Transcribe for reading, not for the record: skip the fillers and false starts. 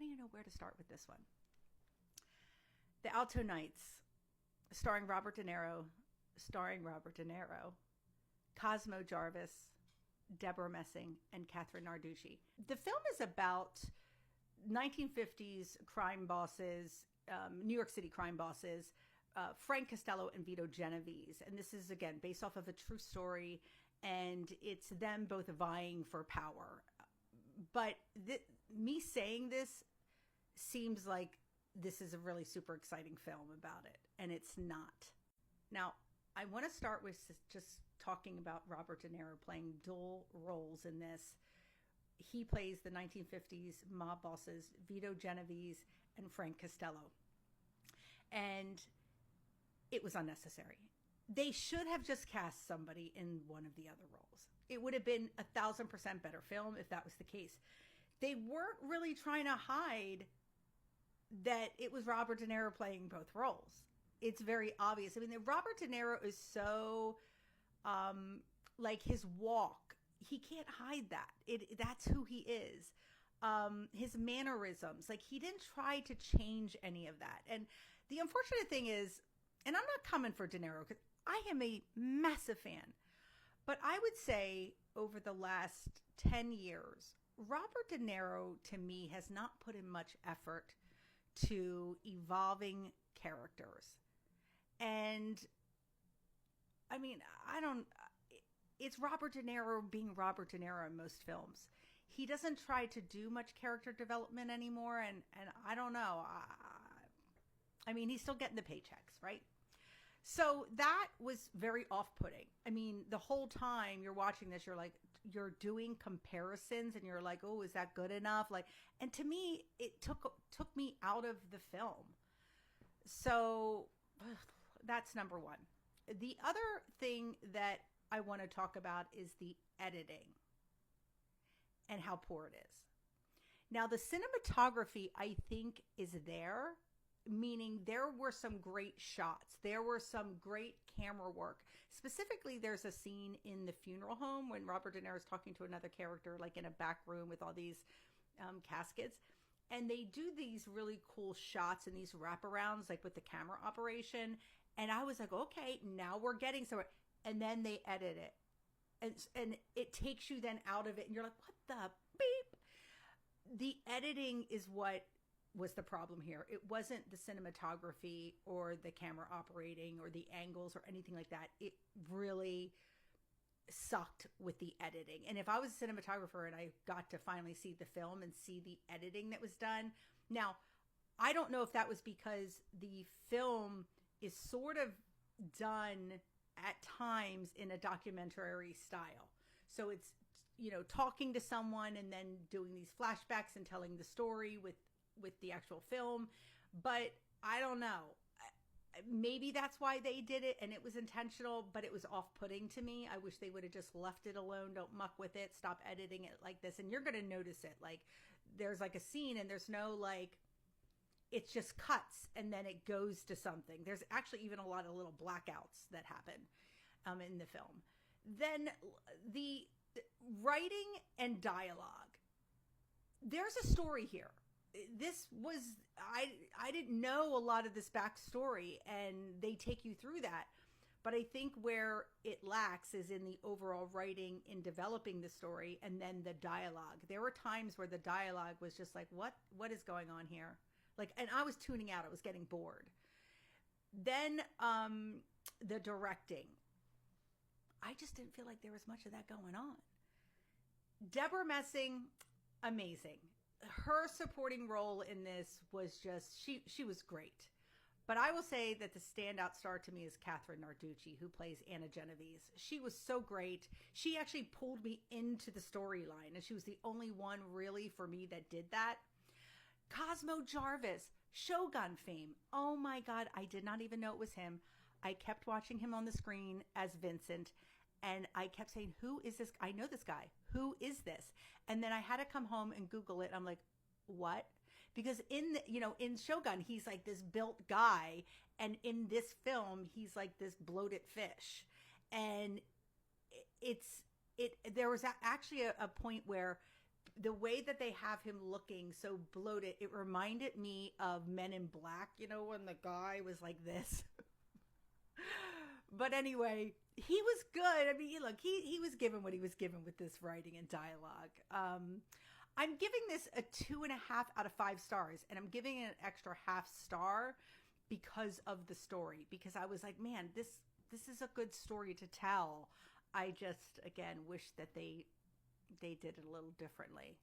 even know where to start with this one. The Alto Knights, starring Robert De Niro, Cosmo Jarvis, Debra Messing, and Catherine Narducci. The film is about 1950s crime bosses, New York City crime bosses, Frank Costello and Vito Genovese. And this is, again, based off of a true story, and it's them both vying for power. But me saying this seems like this is a really super exciting film about it, and it's not. Now, I want to start with just talking about Robert De Niro playing dual roles in this. He plays the 1950s mob bosses, Vito Genovese and Frank Costello. And it was unnecessary. They should have just cast somebody in one of the other roles. It would have been 1,000% better film if that was the case. They weren't really trying to hide that it was Robert De Niro playing both roles. It's very obvious. I mean, Robert De Niro is so, like his walk, he can't hide that. That's who he is. His mannerisms, like he didn't try to change any of that. And the unfortunate thing is, and I'm not coming for De Niro because I am a massive fan, but I would say over the last 10 years, Robert De Niro to me has not put in much effort to evolving characters. And I mean, it's Robert De Niro being Robert De Niro in most films. He doesn't try to do much character development anymore. And I don't know. I mean, he's still getting the paychecks, right? So that was very off-putting. I mean, the whole time you're watching this, you're doing comparisons and you're like, oh, is that good enough? Like, and to me, it took me out of the film. So that's number one. The other thing that I want to talk about is the editing and how poor it is. Now, the cinematography, I think, is there, meaning there were some great shots. There were some great camera work. Specifically, there's a scene in the funeral home when Robert De Niro is talking to another character, like in a back room with all these caskets. And they do these really cool shots and these wraparounds, like with the camera operation. And I was like, okay, now we're getting somewhere. And then they edit it. And it takes you then out of it. And you're like, what the beep? The editing is what was the problem here. It wasn't the cinematography or the camera operating or the angles or anything like that. It really sucked with the editing. And if I was a cinematographer and I got to finally see the film and see the editing that was done. Now, I don't know if that was because the film is sort of done at times in a documentary style. So it's, talking to someone and then doing these flashbacks and telling the story with the actual film. But I don't know. Maybe that's why they did it and it was intentional, but it was off-putting to me. I wish they would have just left it alone. Don't muck with it. Stop editing it like this. And you're going to notice it. Like there's like a scene and there's no like, it's just cuts and then it goes to something. There's actually even a lot of little blackouts that happen in the film. Then the writing and dialogue. There's a story here. This was, I didn't know a lot of this backstory and they take you through that. But I think where it lacks is in the overall writing in developing the story and then the dialogue. There were times where the dialogue was just like, what is going on here? Like, and I was tuning out. I was getting bored. Then the directing. I just didn't feel like there was much of that going on. Debra Messing, amazing. Her supporting role in this was just, she was great. But I will say that the standout star to me is Catherine Narducci, who plays Anna Genovese. She was so great. She actually pulled me into the storyline, and she was the only one really for me that did that. Cosmo Jarvis, Shogun fame. Oh my God, I did not even know it was him. I kept watching him on the screen as Vincent, and I kept saying, who is this? I know this guy. Who is this? And then I had to come home and Google it. I'm like, what? Because in Shogun, he's like this built guy. And in this film, he's like this bloated fish. And there was actually a point where the way that they have him looking so bloated, it reminded me of Men in Black, you know, when the guy was like this. But anyway, he was good. I mean, look, he was given what he was given with this writing and dialogue. I'm giving this a 2.5 out of 5 stars, and I'm giving it an extra half star because of the story. Because I was like, man, this is a good story to tell. I just, again, wish that they did it a little differently.